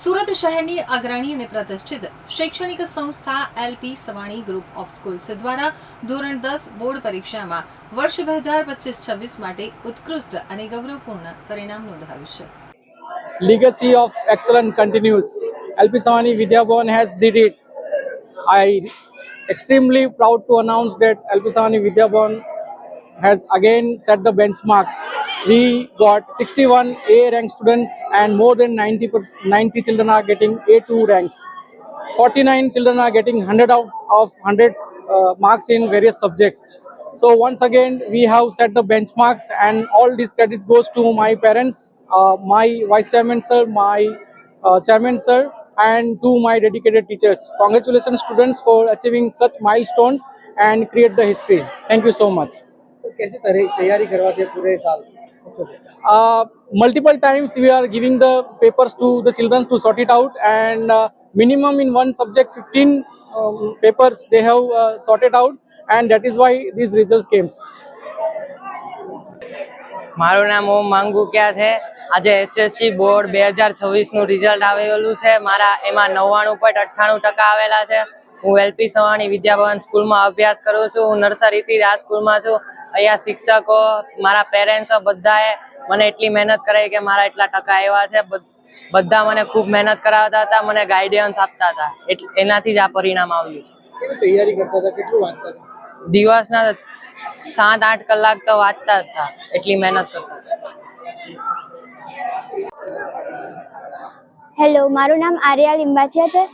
સુરત શહેરની અગ્રણી અને પ્રતિષ્ઠિત શૈક્ષણિક સંસ્થા LP Savani group of schools દ્વારા ધોરણ 10 બોર્ડ પરીક્ષામાં વર્ષ 2025-26 માટે ઉત્કૃષ્ટ અને ગૌરવપૂર્ણ પરિણામ નોંધાવ્યું છે. Legacy of excellence continues. LP Savani Vidya Bhavan has did it. I extremely proud to announce that LP Savani Vidya Bhavan has again set the benchmarks. We got 61 A rank students and more than 90 children are getting A2 ranks. 49 children are getting 100 of 100 marks in various subjects. So once again we have set the benchmarks, and all this credit goes to my parents, my vice chairman sir, my chairman sir, and to my dedicated teachers. Congratulations students for achieving such milestones and create the history. Thank you so much. तो कैसे तैयारी करवाते हैं पूरे साल बच्चों को? Multiple times we are giving the papers to the children to sort it out, and minimum in one subject 15 papers they have sorted out, and that is why these results came. મારું નામ ઓમ માંગુકિયા છે. આજે SSC board 2026 નું result આવેલું છે. મારા એમાં 99.98% આવેલા છે. હું એલપી સવાણી વિદ્યાભવન સ્કૂલમાં અભ્યાસ કરું છું. હું નર્સરીથી આ સ્કૂલમાં છું. અહીંયા શિક્ષકો, મારા પેરેન્ટ્સો બધાએ મને એટલી મહેનત કરાવી કે મારા એટલા ટકા આવ્યા છે. બધા મને ખૂબ મહેનત કરાવતા હતા, મને ગાઈડન્સ આપતા હતા, એનાથી જ આ પરિણામ આવ્યું છે. કેવી તૈયારી કરતા હતા, કેટલું વાંચતા હતા? દિવસના 7-8 કલાક તો વાંચતા હતા, એટલી મહેનત કરતા હતા. હેલો, મારું નામ આર્યા લિંબાચિયા છે.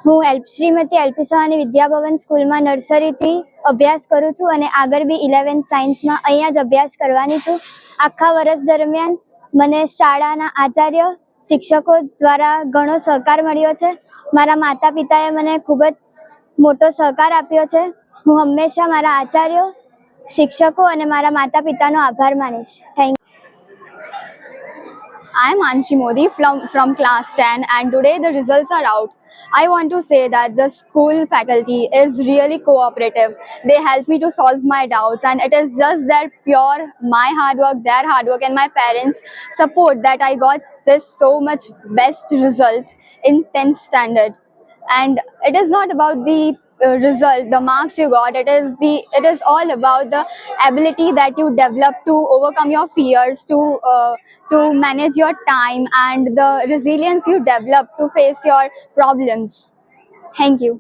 હું શ્રીમતી એલપી સવાણી વિદ્યાભવન સ્કૂલમાં નર્સરીથી અભ્યાસ કરું છું અને આગળ બી 11th સાયન્સમાં અહીંયા જ અભ્યાસ કરવાની છું. આખા વર્ષ દરમિયાન મને શાળાના આચાર્ય, શિક્ષકો દ્વારા ઘણો સહકાર મળ્યો છે. મારા માતા પિતાએ મને ખૂબ જ મોટો સહકાર આપ્યો છે. હું હંમેશા મારા આચાર્યો, શિક્ષકો અને મારા માતા પિતાનો આભાર માનીશ. Thank you. I am Anshi Modi from class 10, and today the results are out. I want to say that the school faculty is really cooperative. They help me to solve my doubts, and it is just that pure my hard work, their hard work, and my parents' support that I got this so much best result in 10th standard. And it is not about the result, the marks you got. It is all about the ability that you develop to overcome your fears, to manage your time, and the resilience you develop to face your problems. Thank you.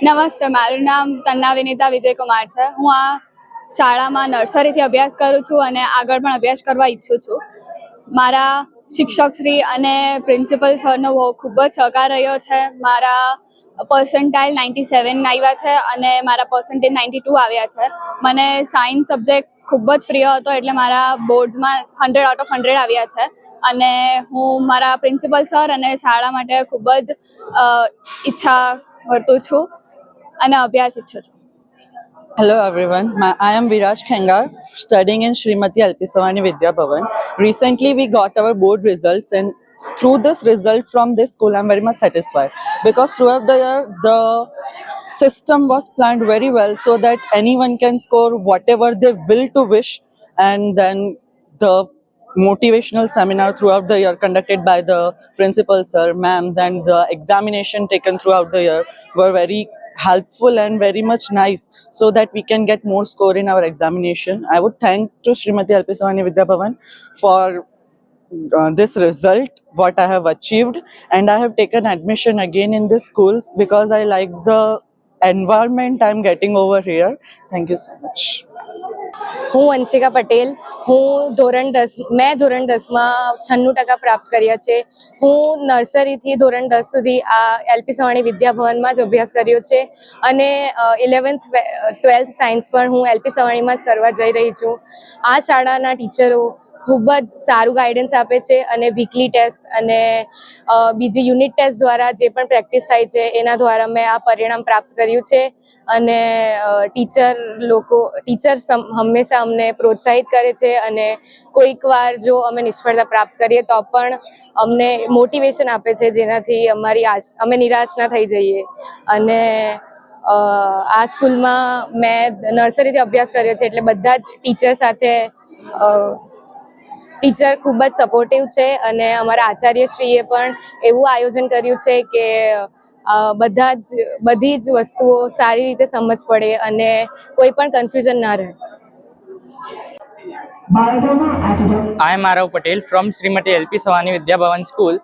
નમસ્તે, મારું નામ તન્ના વિનીતા વિજયકુમાર છે. હું આ શાળામાં નર્સરીથી અભ્યાસ કરું છું અને આગળ પણ અભ્યાસ કરવા ઈચ્છું છું. મારા શિક્ષકશ્રી અને પ્રિન્સિપલ સરનો ખૂબ જ સહકાર રહ્યો છે. મારા પર્સન્ટાઇલ 97 આવ્યા છે અને મારા પર્સન્ટેજ 92 આવ્યા છે. મને સાયન્સ સબ્જેક્ટ ખૂબ જ પ્રિય હતો, એટલે મારા બોર્ડ્સમાં 100 આઉટ ઓફ 100 આવ્યા છે. અને હું મારા પ્રિન્સિપલ સર અને શાળા માટે ખૂબ જ ઈચ્છા વર્તું છું અને અભ્યાસ ઈચ્છું છું. Hello everyone, I am Viraj Khengar, studying in Srimati LP Savani Vidya Bhavan. Recently we got our board results, and through this result from this school I am very much satisfied, because throughout the year the system was planned very well so that anyone can score whatever they will to wish, and then the motivational seminar throughout the year conducted by the principal sir, ma'ams, and the examination taken throughout the year were very helpful and very much nice, so that we can get more score in our examination. I would thank to Srimati LP Savani Vidya Bhavan for this result, what I have achieved, and I have taken admission again in this schools because I like the environment I am getting over here. Thank you so much. હું વંશિકા પટેલ. ધોરણ 10માં 96% પ્રાપ્ત કર્યા છે. હું નર્સરીથી ધોરણ 10 સુધી આ LP Savani વિદ્યાભવનમાં જ અભ્યાસ કર્યો છે અને 11th 12th સાયન્સ પણ હું એલપી સવાણીમાં જ કરવા જઈ રહી છું. આ શાળાના ટીચરો ખૂબ જ સારું ગાઈડન્સ આપે છે અને વીકલી ટેસ્ટ અને બીજી યુનિટ ટેસ્ટ દ્વારા જે પણ પ્રેક્ટિસ થાય છે એના દ્વારા મેં આ પરિણામ પ્રાપ્ત કર્યું છે. અને ટીચર હંમેશા અમને પ્રોત્સાહિત કરે છે અને કોઈક વાર જો અમે નિષ્ફળતા પ્રાપ્ત કરીએ તો પણ અમને મોટિવેશન આપે છે, જેનાથી અમે નિરાશ ના થઈ જઈએ. અને આ સ્કૂલમાં મેં નર્સરીથી અભ્યાસ કર્યો છે, એટલે બધા જ ટીચર સાથે ટીચર ખૂબ જ સપોર્ટિવ છે અને અમારા આચાર્યશ્રીએ પણ એવું આયોજન કર્યું છે કે બધી જ વસ્તુઓ સારી રીતે સમજ પડે અને કોઈ પણ કન્ફ્યુઝન ના રહે. I am Arav Patel from Srimati LP Savani Vidya Bhavan School.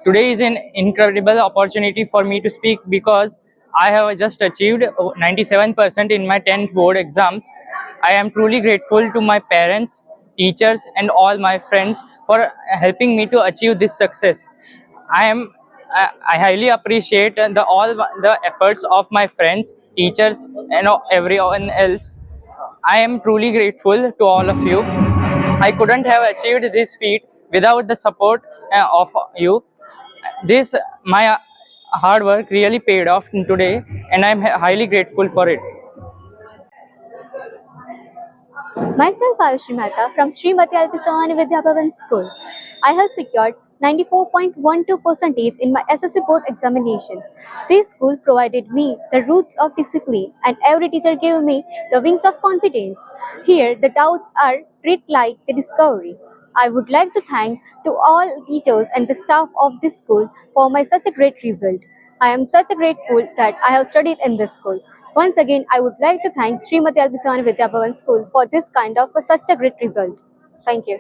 Today is an incredible opportunity for me to speak because I have just achieved 97% in my 10th board exams. I am truly grateful to my parents, teachers, and all my friends for helping me to achieve this success. I highly appreciate all the efforts of my friends, teachers, and everyone else. I am truly grateful to all of you. I couldn't have achieved this feat without the support of you. My hard work really paid off today, and I'm highly grateful for it. Myself, Ayushi Mehta from Srimati LP Savani Vidya Bhavan School. I have secured 94.12% in my SSC board examination. This school provided me the roots of discipline, and every teacher gave me the wings of confidence. Here, the doubts are treated like the discovery. I would like to thank to all teachers and the staff of this school for my such a great result. I am such a grateful that I have studied in this school. Once again, I would like to thank Srimati LP Savani Vidya Bhavan School for this kind of such a great result. Thank you.